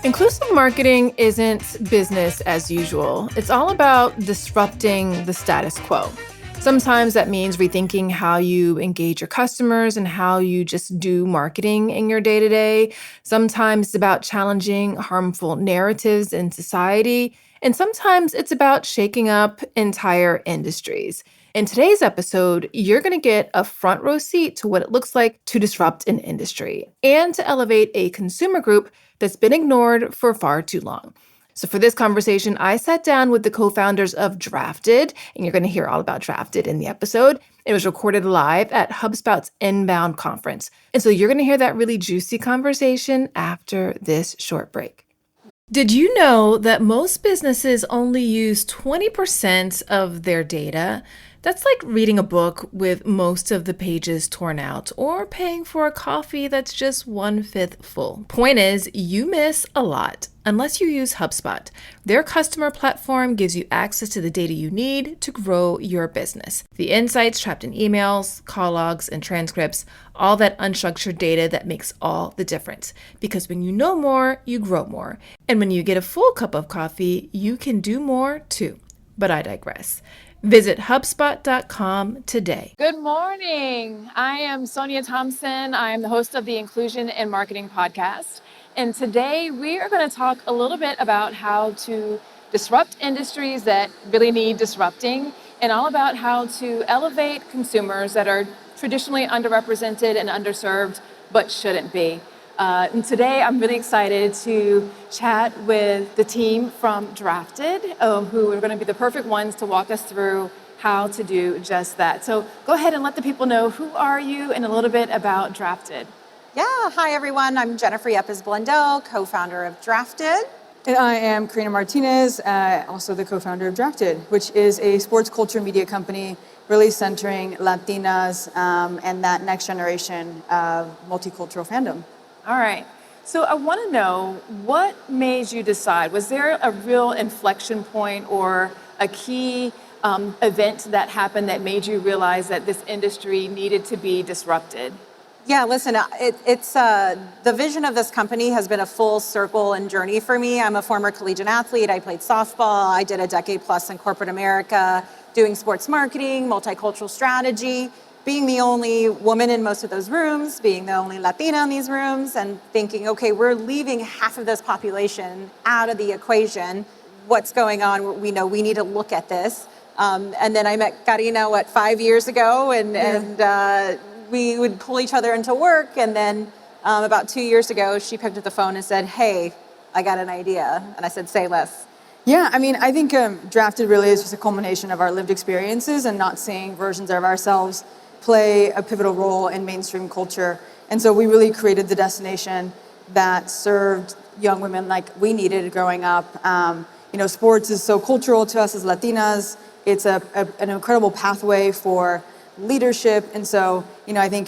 Inclusive marketing isn't business as usual. It's all about disrupting the status quo. Sometimes that means rethinking how you engage your customers and how you just do marketing in your day to day. Sometimes it's about challenging harmful narratives in society. And sometimes it's about shaking up entire industries. In today's episode, you're going to get a front row seat to what it looks like to disrupt an industry and to elevate a consumer group that's been ignored for far too long. So for this conversation, I sat down with the co-founders of Drafted, and you're going to hear all about Drafted in the episode. It was recorded live at HubSpot's Inbound conference. And so you're going to hear that really juicy conversation after this short break. Did you know that most businesses only use 20% of their data? That's like reading a book with most of the pages torn out or paying for a coffee that's just 1/5 full. Point is, you miss a lot unless you use HubSpot. Their customer platform gives you access to the data you need to grow your business. The insights trapped in emails, call logs, and transcripts, all that unstructured data that makes all the difference. Because when you know more, you grow more. And when you get a full cup of coffee, you can do more too. But I digress. Visit HubSpot.com today. Good morning. I am Sonia Thompson. I am the host of the Inclusion and Marketing Podcast. And today we are going to talk a little bit about how to disrupt industries that really need disrupting and all about how to elevate consumers that are traditionally underrepresented and underserved but shouldn't be. And today I'm really excited to chat with the team from Drafted, who are going to be the perfect ones to walk us through how to do just that. So go ahead and let the people know, who are you and a little bit about Drafted. Yeah, hi everyone. I'm Jennifer Yepes-Blundell, co-founder of Drafted. And I am Karina Martinez, also the co-founder of Drafted, which is a sports culture media company really centering Latinas and that next generation of multicultural fandom. All right. So I want to know, what made you decide? Was there a real inflection point or a key event that happened that made you realize that this industry needed to be disrupted? Yeah, listen, it's the vision of this company has been a full circle and journey for me. I'm a former collegiate athlete. I played softball. I did a decade plus in corporate America, doing sports marketing, multicultural strategy, being the only woman in most of those rooms, being the only Latina in these rooms, and thinking, okay, we're leaving half of this population out of the equation. What's going on? We know we need to look at this. And then I met Karina, 5 years ago, and we would pull each other into work. And then about 2 years ago, she picked up the phone and said, hey, I got an idea. And I said, say less. Yeah, I mean, I think Drafted really is just a culmination of our lived experiences and not seeing versions of ourselves play a pivotal role in mainstream culture. And so we really created the destination that served young women like we needed growing up. Sports is so cultural to us as Latinas. It's an incredible pathway for leadership. And so, I think,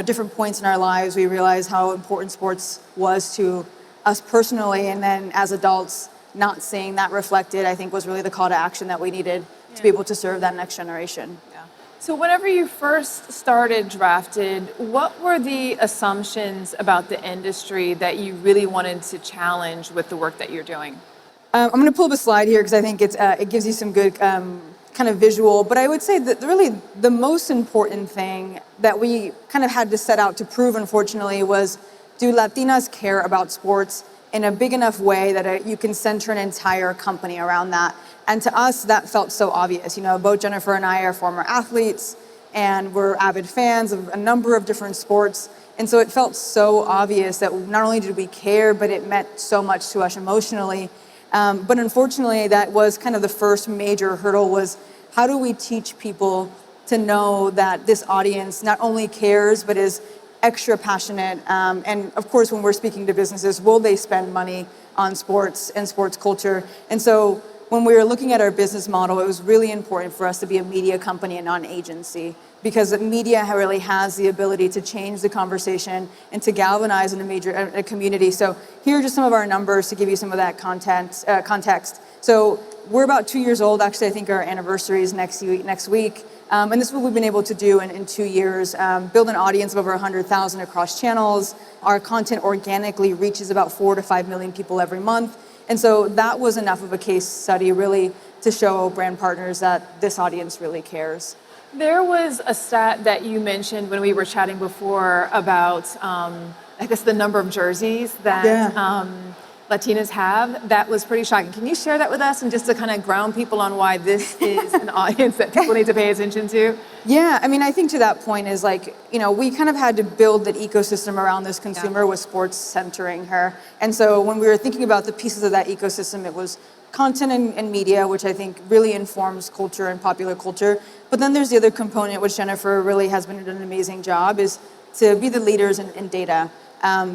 different points in our lives, we realized how important sports was to us personally. And then as adults, not seeing that reflected, I think, was really the call to action that we needed to be able to serve that next generation. Yeah. So whenever you first started Drafted, what were the assumptions about the industry that you really wanted to challenge with the work that you're doing? I'm going to pull up a slide here because I think it gives you some good kind of visual. But I would say that really the most important thing that we kind of had to set out to prove, unfortunately, was, do Latinas care about sports in a big enough way that you can center an entire company around that? And to us, that felt so obvious. Both Jennifer and I are former athletes, and we're avid fans of a number of different sports. And so it felt so obvious that not only did we care, but it meant so much to us emotionally. But unfortunately, that was kind of the first major hurdle, was how do we teach people to know that this audience not only cares, but is extra passionate. And of course, when we're speaking to businesses, will they spend money on sports and sports culture? And so when we were looking at our business model, it was really important for us to be a media company and not an agency, because media really has the ability to change the conversation and to galvanize in a community. So here are just some of our numbers to give you some of that context. So we're about 2 years old. Actually, I think our anniversary is next week. And this is what we've been able to do in 2 years, build an audience of over 100,000 across channels. Our content organically reaches about 4 to 5 million people every month. And so that was enough of a case study really to show brand partners that this audience really cares. There was a stat that you mentioned when we were chatting before about, I guess, the number of jerseys that Latinas have. That was pretty shocking. Can you share that with us, and just to kind of ground people on why this is an audience that people need to pay attention to? Yeah, I mean, I think to that point is like, we kind of had to build that ecosystem around this consumer with sports centering her. And so when we were thinking about the pieces of that ecosystem, it was content and media, which I think really informs culture and popular culture. But then there's the other component, which Jennifer really has been doing an amazing job, is to be the leaders in data.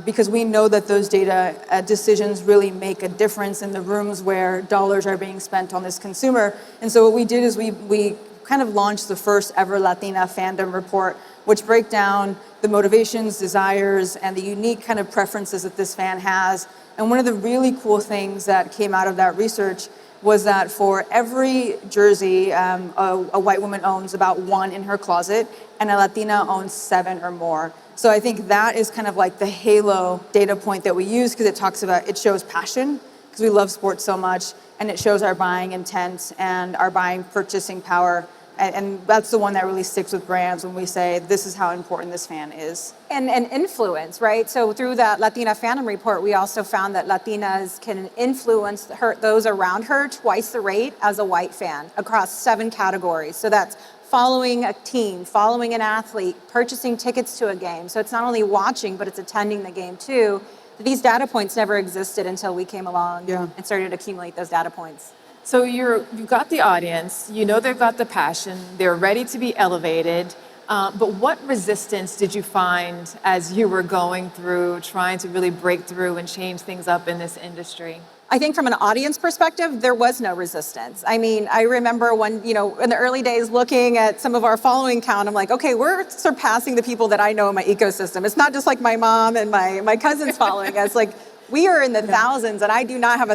Because we know that those data decisions really make a difference in the rooms where dollars are being spent on this consumer. And so what we did is we kind of launched the first ever Latina fandom report, which break down the motivations, desires, and the unique kind of preferences that this fan has. And one of the really cool things that came out of that research was that for every jersey a white woman owns about 1 in her closet, and a Latina owns 7 or more. So I think that is kind of like the halo data point that we use, because it shows passion, because we love sports so much, and it shows our buying intent and our buying purchasing power. And that's the one that really sticks with brands when we say this is how important this fan is. And influence, right? So through that Latina fandom report, we also found that Latinas can influence those around her twice the rate as a white fan across 7 categories. So that's following a team, following an athlete, purchasing tickets to a game. So it's not only watching, but it's attending the game too. These data points never existed until we came along and started to accumulate those data points. So you've got the audience, they've got the passion, they're ready to be elevated, but what resistance did you find as you were going through, trying to really break through and change things up in this industry? I think from an audience perspective, there was no resistance. I mean, I remember when, in the early days looking at some of our following count, I'm like, okay, we're surpassing the people that I know in my ecosystem. It's not just like my mom and my cousins following us. Like, we are in the thousands, and I do not have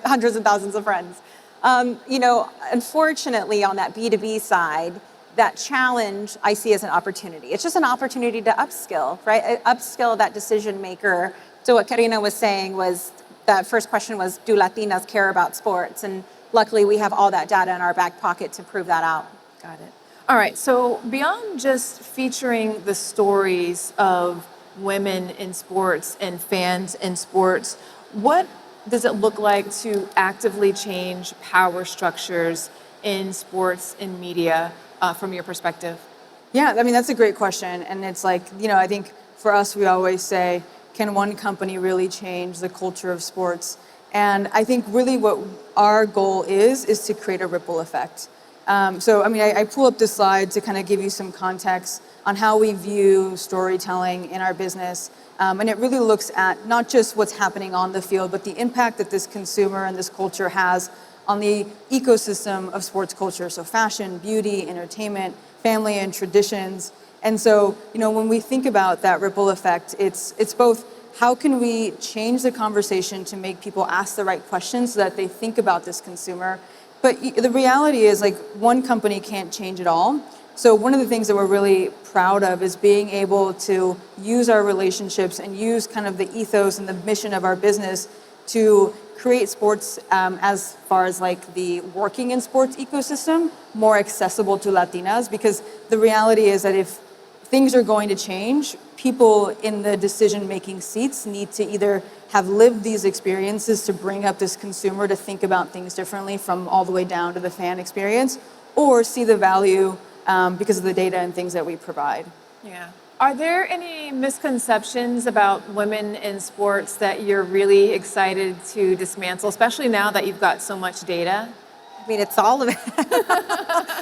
hundreds of thousands of friends. Unfortunately, on that B2B side, that challenge I see as an opportunity. It's just an opportunity to upskill, right? Upskill that decision maker. So what Karina was saying was, that first question was, do Latinas care about sports? And luckily, we have all that data in our back pocket to prove that out. Got it. All right, so beyond just featuring the stories of women in sports and fans in sports, what does it look like to actively change power structures in sports and media from your perspective? Yeah, I mean, that's a great question. And it's like, I think for us, we always say, can one company really change the culture of sports? And I think really what our goal is to create a ripple effect. I pull up this slide to kind of give you some context on how we view storytelling in our business. And it really looks at not just what's happening on the field, but the impact that this consumer and this culture has on the ecosystem of sports culture. So fashion, beauty, entertainment, family, and traditions. And so, when we think about that ripple effect, it's both how can we change the conversation to make people ask the right questions so that they think about this consumer. But the reality is, like, one company can't change it all. So one of the things that we're really proud of is being able to use our relationships and use kind of the ethos and the mission of our business to create sports as far as like the working in sports ecosystem more accessible to Latinas, because the reality is that if things are going to change, people in the decision-making seats need to either have lived these experiences to bring up this consumer to think about things differently from all the way down to the fan experience, or see the value because of the data and things that we provide. Yeah. Are there any misconceptions about women in sports that you're really excited to dismantle, especially now that you've got so much data? I mean, it's all of it.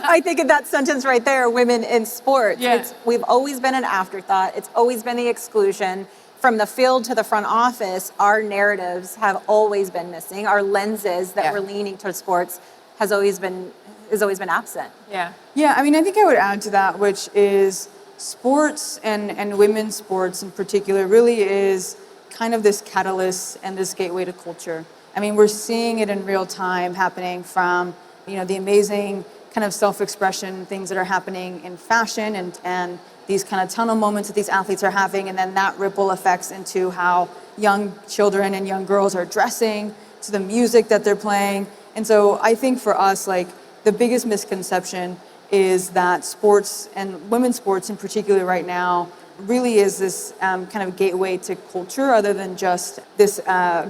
I think of that sentence right there, women in sports. Yeah. We've always been an afterthought. It's always been the exclusion. from the field to the front office, our narratives have always been missing. Our lenses that we're leaning towards sports has always been absent. Yeah. Yeah, I mean, I think I would add to that, which is sports and women's sports in particular really is kind of this catalyst and this gateway to culture. I mean, we're seeing it in real time happening from, the amazing kind of self-expression things that are happening in fashion and these kind of tunnel moments that these athletes are having, and then that ripple effects into how young children and young girls are dressing, to the music that they're playing. And so I think for us, like, the biggest misconception is that sports and women's sports in particular right now really is this kind of gateway to culture other than just this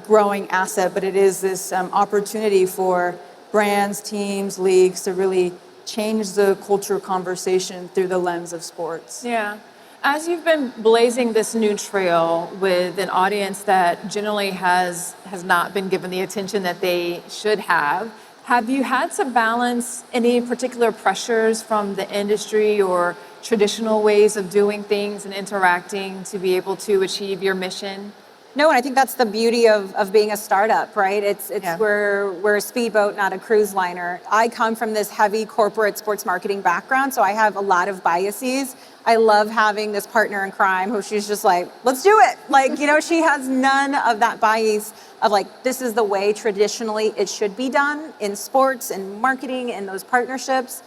growing asset, but it is this opportunity for brands, teams, leagues to really change the culture conversation through the lens of sports. Yeah. As you've been blazing this new trail with an audience that generally has not been given the attention that they should have you had to balance any particular pressures from the industry or traditional ways of doing things and interacting to be able to achieve your mission? No, and I think that's the beauty of being a startup, right? We're a speedboat, not a cruise liner. I come from this heavy corporate sports marketing background, so I have a lot of biases. I love having this partner in crime who she's just like, let's do it. Like, she has none of that bias of like, this is the way traditionally it should be done in sports and marketing and those partnerships.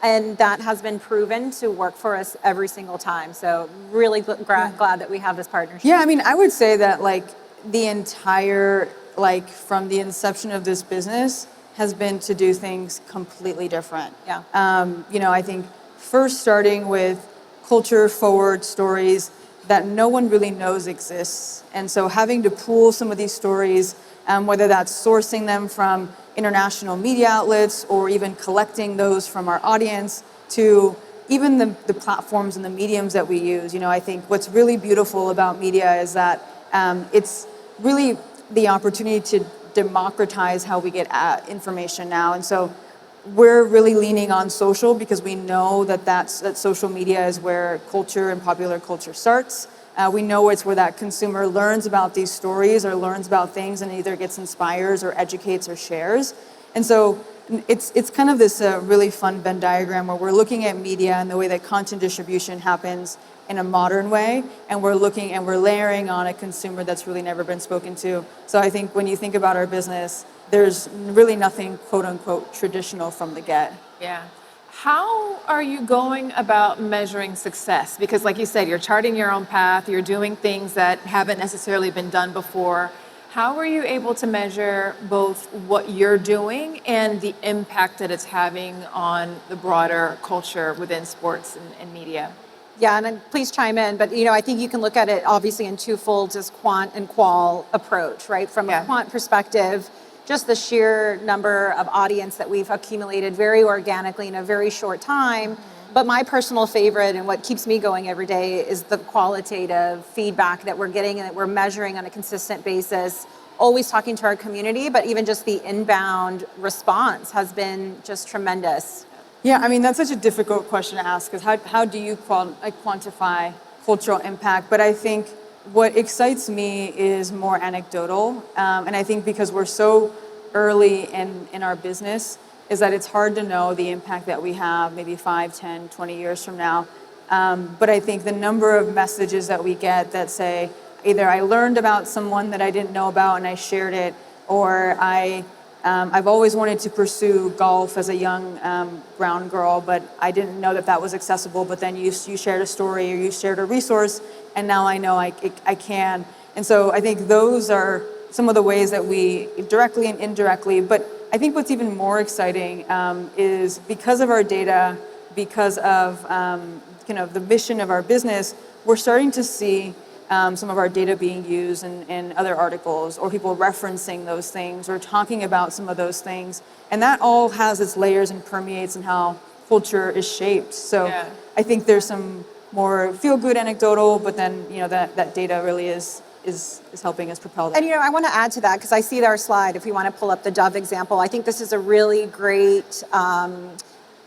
And that has been proven to work for us every single time. So really glad that we have this partnership. Yeah, I mean, I would say that like the entire, like from the inception of this business has been to do things completely different. Yeah. I think first starting with culture forward stories that no one really knows exists. And so having to pool some of these stories, whether that's sourcing them from international media outlets or even collecting those from our audience to even the platforms and the mediums that we use. I think what's really beautiful about media is that it's really the opportunity to democratize how we get information now. And so we're really leaning on social because we know that social media is where culture and popular culture starts. We know it's where that consumer learns about these stories or learns about things and either gets inspires or educates or shares. And so it's kind of this really fun Venn diagram where we're looking at media and the way that content distribution happens in a modern way, and we're looking and we're layering on a consumer that's really never been spoken to. So I think when you think about our business, there's really nothing quote unquote traditional from the get. Yeah. How are you going about measuring success? Because like you said, you're charting your own path, you're doing things that haven't necessarily been done before. How are you able to measure both what you're doing and the impact that it's having on the broader culture within sports and media? Yeah, and then please chime in, but I think you can look at it obviously in two folds as quant and qual approach, right? From a quant perspective, just the sheer number of audience that we've accumulated very organically in a very short time. But my personal favorite and what keeps me going every day is the qualitative feedback that we're getting and that we're measuring on a consistent basis, always talking to our community, but even just the inbound response has been just tremendous. Yeah, I mean, that's such a difficult question to ask because how do you quantify cultural impact? But I think what excites me is more anecdotal. And I think because we're so early in our business, is that it's hard to know the impact that we have maybe 5, 10, 20 years from now. But I think the number of messages that we get that say, either I learned about someone that I didn't know about and I shared it, or I've always wanted to pursue golf as a young brown girl, but I didn't know that was accessible. But then you shared a story or you shared a resource, and now I know I can. And so I think those are some of the ways that we directly and indirectly. But I think what's even more exciting is because of our data, because of the mission of our business, we're starting to see some of our data being used in other articles, or people referencing those things or talking about some of those things. And that all has its layers and permeates in how culture is shaped. So I think there's some more feel-good anecdotal, but then that data really is helping us propel that. And I want to add to that because I see our slide, if you want to pull up the Dove example. I think this is a really great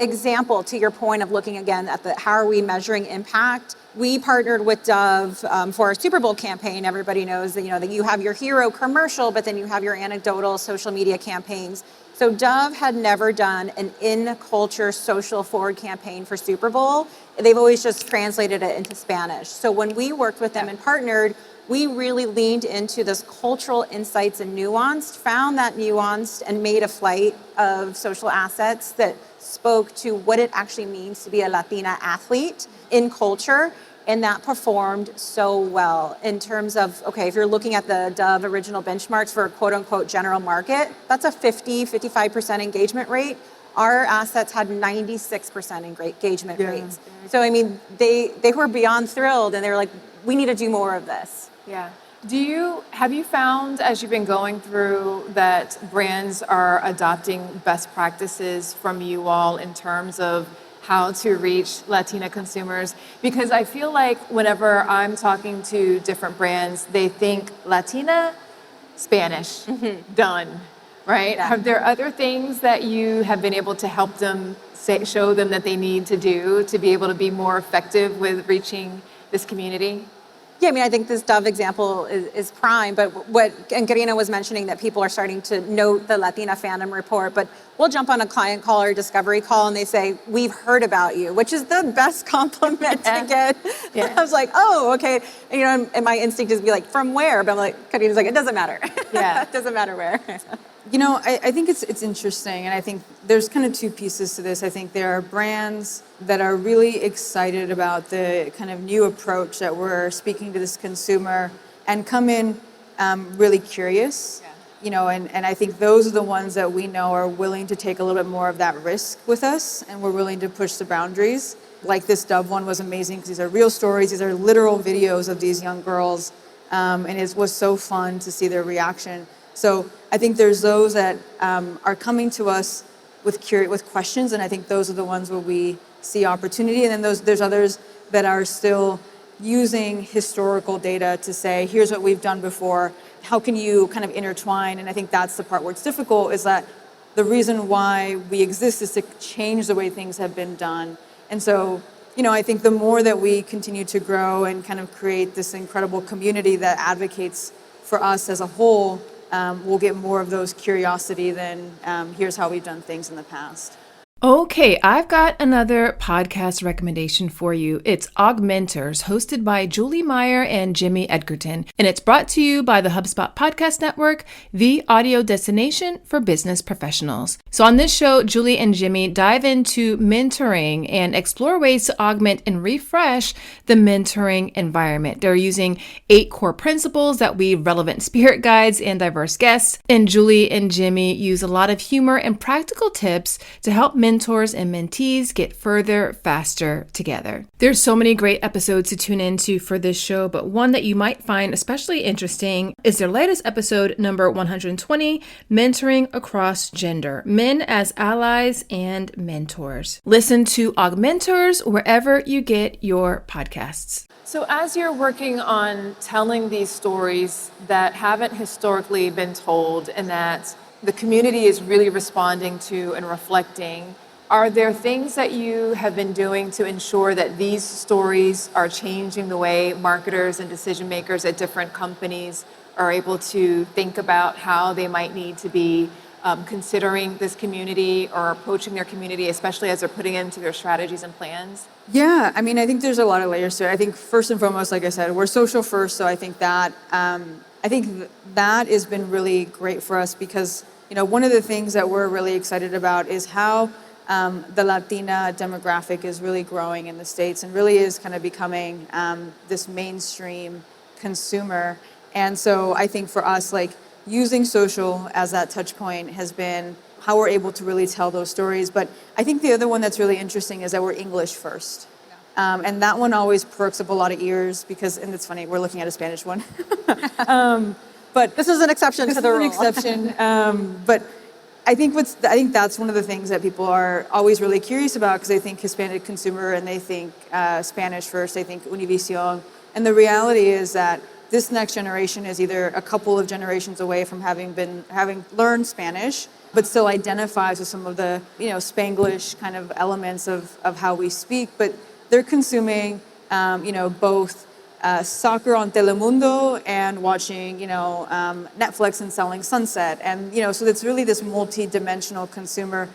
example, to your point of looking again at how are we measuring impact, we partnered with Dove for our Super Bowl campaign. Everybody knows that, that you have your hero commercial, but then you have your anecdotal social media campaigns. So Dove had never done an in-culture social forward campaign for Super Bowl. They've always just translated it into Spanish. So when we worked with them and partnered, we really leaned into this cultural insights and found that nuanced, and made a flight of social assets that spoke to what it actually means to be a Latina athlete in culture. And that performed so well in terms of, okay, if you're looking at the Dove original benchmarks for quote unquote general market, that's a 55% engagement rate. Our assets had 96% engagement rates. So, I mean, they were beyond thrilled, and they were like, we need to do more of this. Yeah. Have you found, as you've been going through, that brands are adopting best practices from you all in terms of how to reach Latina consumers? Because I feel like whenever I'm talking to different brands, they think Latina, Spanish, done, right? Yeah. Are there other things that you have been able to help them show them that they need to do to be able to be more effective with reaching this community? Yeah, I mean, I think this Dove example is prime, but and Karina was mentioning that people are starting to note the Latina fandom report, but we'll jump on a client call or a discovery call and they say, we've heard about you, which is the best compliment to get. Yeah. I was like, oh, okay. And, and my instinct is to be like, from where? But I'm like, Karina's like, it doesn't matter. Yeah. It doesn't matter where. I think it's interesting, and I think there's kind of two pieces to this. I think there are brands that are really excited about the kind of new approach that we're speaking to this consumer and come in really curious, and I think those are the ones that we know are willing to take a little bit more of that risk with us, and we're willing to push the boundaries. Like this Dove one was amazing because these are real stories, these are literal videos of these young girls, and it was so fun to see their reaction. So I think there's those that are coming to us with questions, and I think those are the ones where we see opportunity. And then there's others that are still using historical data to say, here's what we've done before. How can you kind of intertwine? And I think that's the part where it's difficult, is that the reason why we exist is to change the way things have been done. And so, I think the more that we continue to grow and kind of create this incredible community that advocates for us as a whole, we'll get more of those curiosity than here's how we've done things in the past. Okay, I've got another podcast recommendation for you. It's Augmenters, hosted by Julie Meyer and Jimmy Edgerton, and it's brought to you by the HubSpot Podcast Network, the audio destination for business professionals. So on this show, Julie and Jimmy dive into mentoring and explore ways to augment and refresh the mentoring environment. They're using 8 core principles that weave relevant spirit guides and diverse guests, and Julie and Jimmy use a lot of humor and practical tips to help mentors and mentees get further, faster together. There's so many great episodes to tune into for this show, but one that you might find especially interesting is their latest episode, number 120, Mentoring Across Gender, Men as Allies and Mentors. Listen to Augmenters wherever you get your podcasts. So as you're working on telling these stories that haven't historically been told and that the community is really responding to and reflecting, are there things that you have been doing to ensure that these stories are changing the way marketers and decision makers at different companies are able to think about how they might need to be considering this community or approaching their community, especially as they're putting into their strategies and plans? Yeah, I mean, I think there's a lot of layers to it. I think first and foremost, like I said, we're social first, so I think that has been really great for us because one of the things that we're really excited about is how the Latina demographic is really growing in the States and really is kind of becoming this mainstream consumer. And so I think for us, like using social as that touch point has been how we're able to really tell those stories. But I think the other one that's really interesting is that we're English first. And that one always perks up a lot of ears because, and it's funny, we're looking at a Spanish one. But this is an exception to the rule. This is an exception. But I think that's one of the things that people are always really curious about because they think Hispanic consumer and they think Spanish first, they think Univision. And the reality is that this next generation is either a couple of generations away from having learned Spanish, but still identifies with some of the, Spanglish kind of elements of how we speak. But they're consuming, both soccer on Telemundo and watching, Netflix and selling Sunset. And, so it's really this multi-dimensional consumer,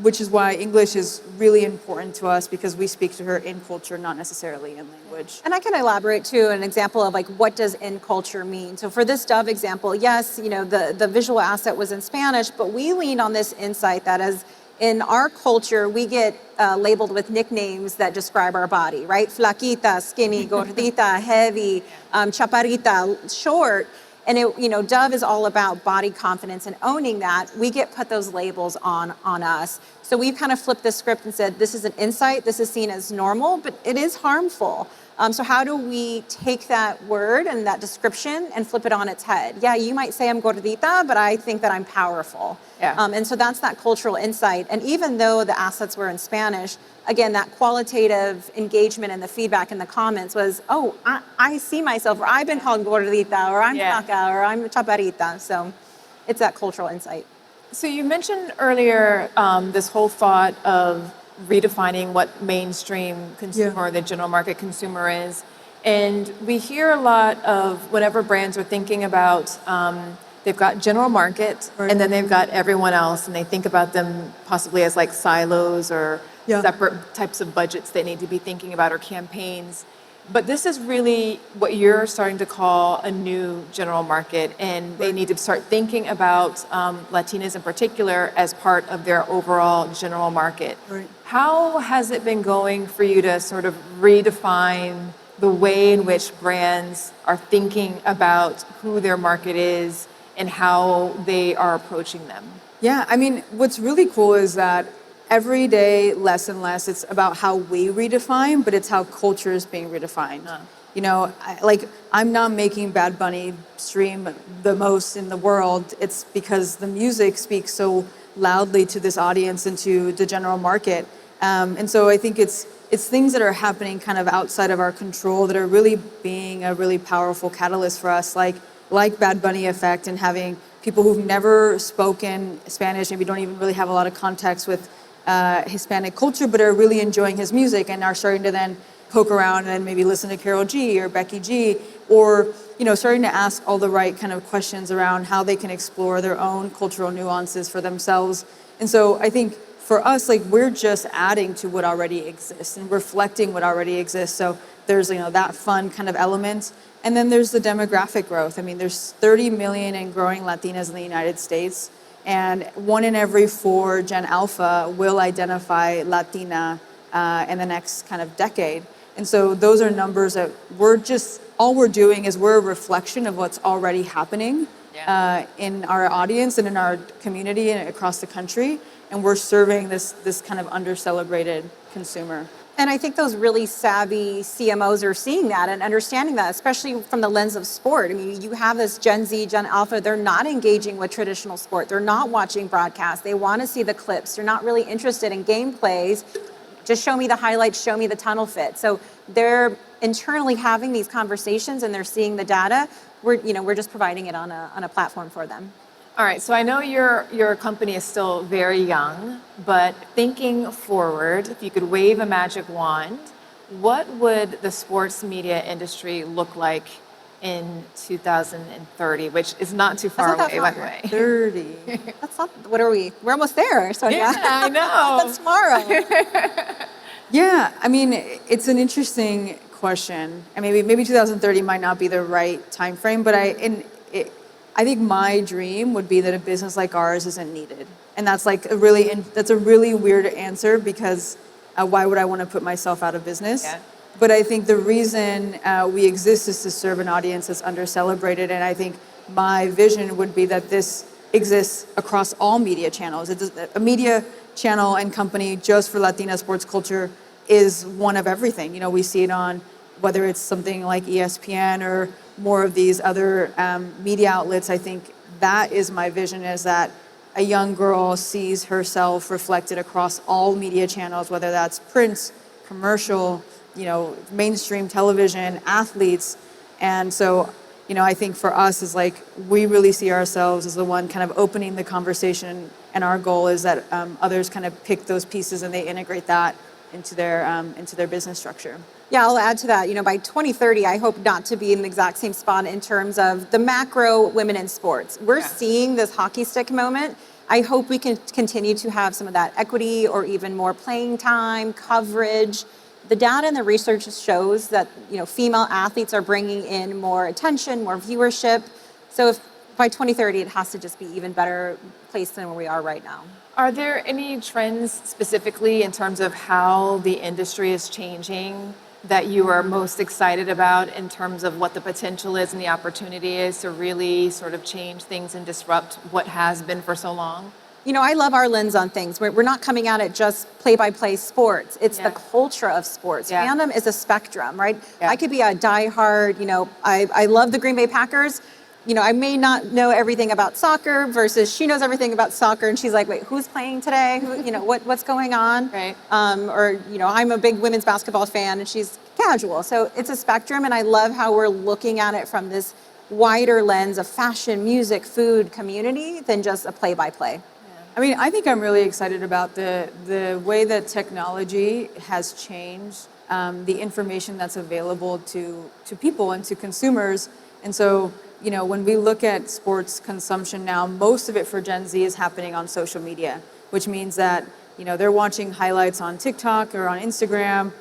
which is why English is really important to us, because we speak to her in culture, not necessarily in language. And I can elaborate too, an example of like, what does in culture mean? So for this Dove example, yes, the visual asset was in Spanish, but we leaned on this insight that as in our culture, we get labeled with nicknames that describe our body, right? Flaquita, skinny, gordita, heavy, chaparrita, short. And Dove is all about body confidence and owning that. We get put those labels on us. So we've kind of flipped the script and said, this is an insight, this is seen as normal, but it is harmful. So how do we take that word and that description and flip it on its head? Yeah, you might say I'm gordita, but I think that I'm powerful. Yeah. And so that's that cultural insight. And even though the assets were in Spanish, again, that qualitative engagement and the feedback in the comments was, oh, I see myself, or I've been called gordita, or I'm flaca, or I'm chaparrita. So it's that cultural insight. So you mentioned earlier this whole thought of redefining what mainstream consumer, the general market consumer is. And we hear a lot of whenever brands are thinking about, they've got general market, and then they've got everyone else, and they think about them possibly as like silos or separate types of budgets they need to be thinking about, or campaigns. But this is really what you're starting to call a new general market, and they need to start thinking about Latinas in particular as part of their overall general market. Right. How has it been going for you to sort of redefine the way in which brands are thinking about who their market is and how they are approaching them? Yeah, I mean, what's really cool is that every day, less and less, it's about how we redefine, but it's how culture is being redefined. I'm not making Bad Bunny stream the most in the world. It's because the music speaks so loudly to this audience and to the general market. And so I think it's things that are happening kind of outside of our control that are really being a really powerful catalyst for us, like Bad Bunny effect, and having people who've never spoken Spanish, maybe don't even really have a lot of context with Hispanic culture, but are really enjoying his music and are starting to then poke around and maybe listen to Karol G or Becky G, or starting to ask all the right kind of questions around how they can explore their own cultural nuances for themselves. And so I think for us, like, we're just adding to what already exists and reflecting what already exists. So there's that fun kind of element. And then there's the demographic growth. I mean, there's 30 million and growing Latinas in the United States. And 1 in every 4 Gen Alpha will identify Latina in the next kind of decade. And so those are numbers that all we're doing is we're a reflection of what's already happening in our audience and in our community and across the country. And we're serving this kind of under-celebrated consumer. And I think those really savvy CMOs are seeing that and understanding that, especially from the lens of sport. I mean, you have this Gen Z, Gen Alpha, they're not engaging with traditional sport. They're not watching broadcasts. They want to see the clips. They're not really interested in gameplays. Just show me the highlights, show me the tunnel fit. So they're internally having these conversations and they're seeing the data. We're just providing it on a platform for them. All right, so I know your company is still very young, but thinking forward, if you could wave a magic wand, what would the sports media industry look like in 2030, which is not too far away, by the way. 30. That's not, what are we? We're almost there, Sonia. Yeah, I know. That's tomorrow. Yeah, I mean, it's an interesting question. And maybe 2030 might not be the right time frame, but I think my dream would be that a business like ours isn't needed. And that's a really weird answer, because why would I want to put myself out of business? Yeah. But I think the reason we exist is to serve an audience that's under-celebrated. And I think my vision would be that this exists across all media channels. A media channel and company just for Latina sports culture is one of everything. We see it on whether it's something like ESPN or more of these other media outlets. I think that is my vision, is that a young girl sees herself reflected across all media channels, whether that's print, commercial, mainstream television, athletes. And so, I think for us is we really see ourselves as the one kind of opening the conversation And our goal is that others kind of pick those pieces and they integrate that into their business structure. Yeah, I'll add to that. By 2030, I hope not to be in the exact same spot in terms of the macro women in sports. We're seeing this hockey stick moment. I hope we can continue to have some of that equity or even more playing time, coverage. The data and the research shows that, female athletes are bringing in more attention, more viewership. So if by 2030, it has to just be even better placed than where we are right now. Are there any trends specifically in terms of how the industry is changing that you are most excited about in terms of what the potential is and the opportunity is to really sort of change things and disrupt what has been for so long? I love our lens on things. We're not coming at it just play-by-play sports. It's the culture of sports. Fandom is a spectrum, right? I could be a diehard, I love the Green Bay Packers. I may not know everything about soccer versus she knows everything about soccer and she's like, wait, who's playing today? What's going on? Right. Or I'm a big women's basketball fan and she's casual. So it's a spectrum, and I love how we're looking at it from this wider lens of fashion, music, food, community than just a play-by-play. I mean, I think I'm really excited about the way that technology has changed the information that's available to people and to consumers. And so, when we look at sports consumption now, most of it for Gen Z is happening on social media, which means that, they're watching highlights on TikTok or on Instagram.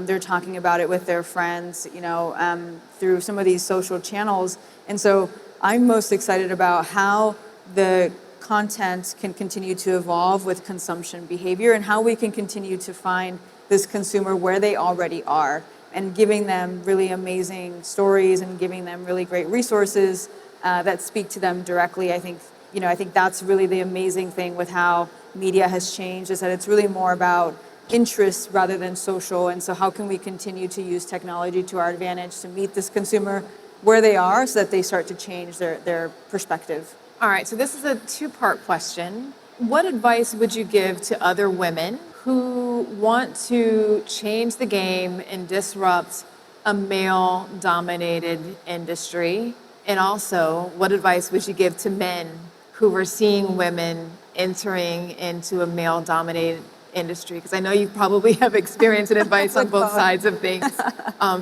They're talking about it with their friends, through some of these social channels. And so I'm most excited about how the content can continue to evolve with consumption behavior and how we can continue to find this consumer where they already are and giving them really amazing stories and giving them really great resources that speak to them directly. I think that's really the amazing thing with how media has changed, is that it's really more about interest rather than social. And so how can we continue to use technology to our advantage to meet this consumer where they are so that they start to change their perspective? All right, so this is a two-part question. What advice would you give to other women who want to change the game and disrupt a male-dominated industry? And also, what advice would you give to men who are seeing women entering into a male-dominated industry? Because I know you probably have experience and advice on both sides of things,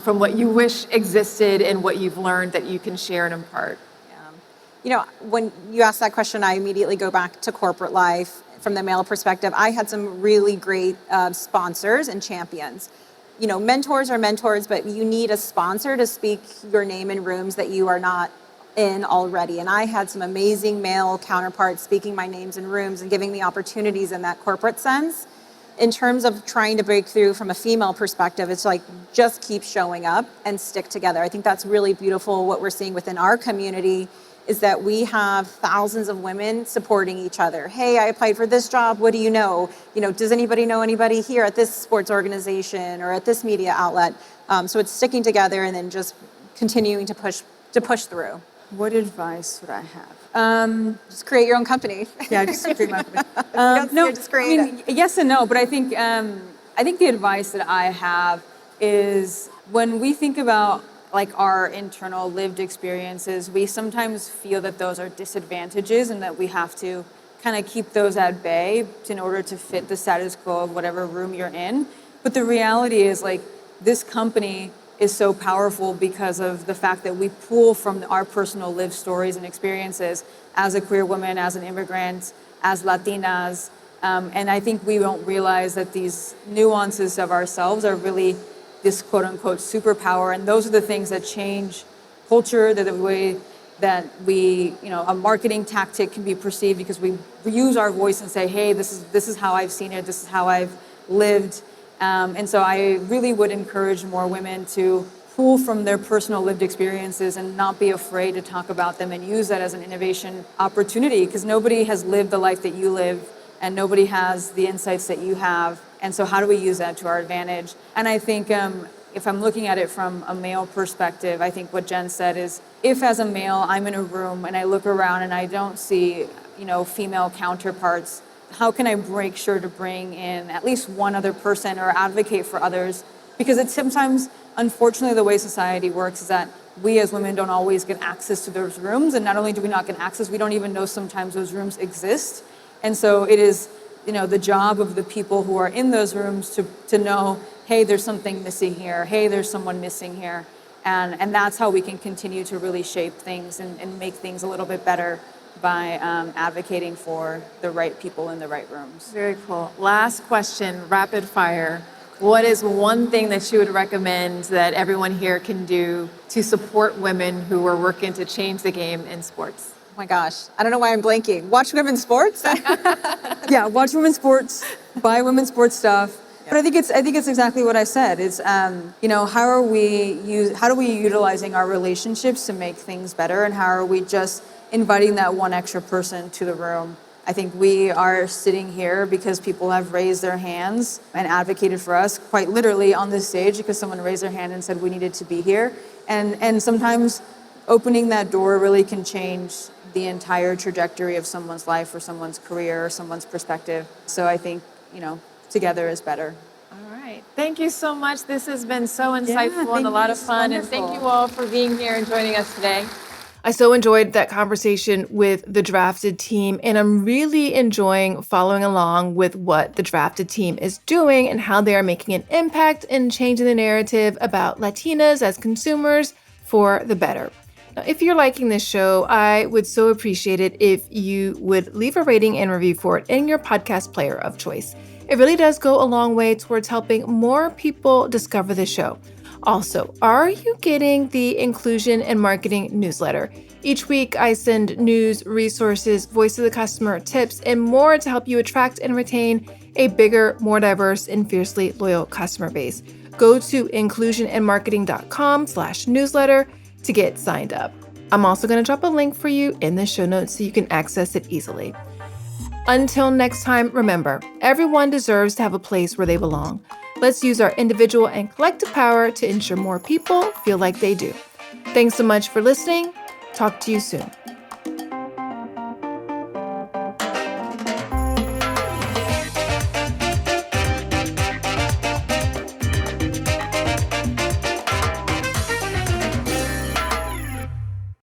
from what you wish existed and what you've learned that you can share and impart. When you ask that question, I immediately go back to corporate life. From the male perspective, I had some really great sponsors and champions. Mentors are mentors, but you need a sponsor to speak your name in rooms that you are not in already. And I had some amazing male counterparts speaking my names in rooms and giving me opportunities in that corporate sense. In terms of trying to break through from a female perspective, it's like, just keep showing up and stick together. I think that's really beautiful. What we're seeing within our community is that we have thousands of women supporting each other. Hey, I applied for this job. What do you know? Does anybody know anybody here at this sports organization or at this media outlet? So it's sticking together and then just continuing to push through. What advice would I have? Just create your own company. Yeah, just create my company. Just create it. Yes and no, but I think the advice that I have is when we think about our internal lived experiences, we sometimes feel that those are disadvantages and that we have to kind of keep those at bay in order to fit the status quo of whatever room you're in. But the reality is this company is so powerful because of the fact that we pull from our personal lived stories and experiences as a queer woman, as an immigrant, as Latinas. And I think we don't realize that these nuances of ourselves are really this quote unquote superpower. And those are the things that change culture, the way that we, a marketing tactic can be perceived because we use our voice and say, hey, this is how I've seen it, this is how I've lived. And so I really would encourage more women to pull from their personal lived experiences and not be afraid to talk about them and use that as an innovation opportunity, because nobody has lived the life that you live and nobody has the insights that you have. And so how do we use that to our advantage? And I think if I'm looking at it from a male perspective, I think what Jen said is, if as a male I'm in a room and I look around and I don't see, female counterparts, how can I make sure to bring in at least one other person or advocate for others? Because it's sometimes, unfortunately, the way society works is that we as women don't always get access to those rooms. And not only do we not get access, we don't even know sometimes those rooms exist. And so it is, the job of the people who are in those rooms to know, hey, there's something missing here. Hey, there's someone missing here. And that's how we can continue to really shape things and make things a little bit better by advocating for the right people in the right rooms. Very cool. Last question, rapid fire. What is one thing that you would recommend that everyone here can do to support women who are working to change the game in sports? Oh my gosh, I don't know why I'm blanking. Watch women's sports? Yeah, watch women's sports, buy women's sports stuff. But I think it's exactly what I said. It's how are we utilizing our relationships to make things better, and how are we just inviting that one extra person to the room? I think we are sitting here because people have raised their hands and advocated for us, quite literally on this stage, because someone raised their hand and said we needed to be here. And sometimes opening that door really can change the entire trajectory of someone's life or someone's career or someone's perspective. So I think, together is better. All right. Thank you so much. This has been so insightful and a thank lot you. of fun. And thank you all for being here and joining us today. I so enjoyed that conversation with the Drafted team, and I'm really enjoying following along with what the Drafted team is doing and how they are making an impact in changing the narrative about Latinas as consumers for the better. Now, if you're liking this show, I would so appreciate it if you would leave a rating and review for it in your podcast player of choice. It really does go a long way towards helping more people discover the show. Also, are you getting the Inclusion and Marketing newsletter? Each week, I send news, resources, voice of the customer, tips, and more to help you attract and retain a bigger, more diverse, and fiercely loyal customer base. Go to inclusionandmarketing.com/newsletter to get signed up. I'm also going to drop a link for you in the show notes so you can access it easily. Until next time, remember, everyone deserves to have a place where they belong. Let's use our individual and collective power to ensure more people feel like they do. Thanks so much for listening. Talk to you soon.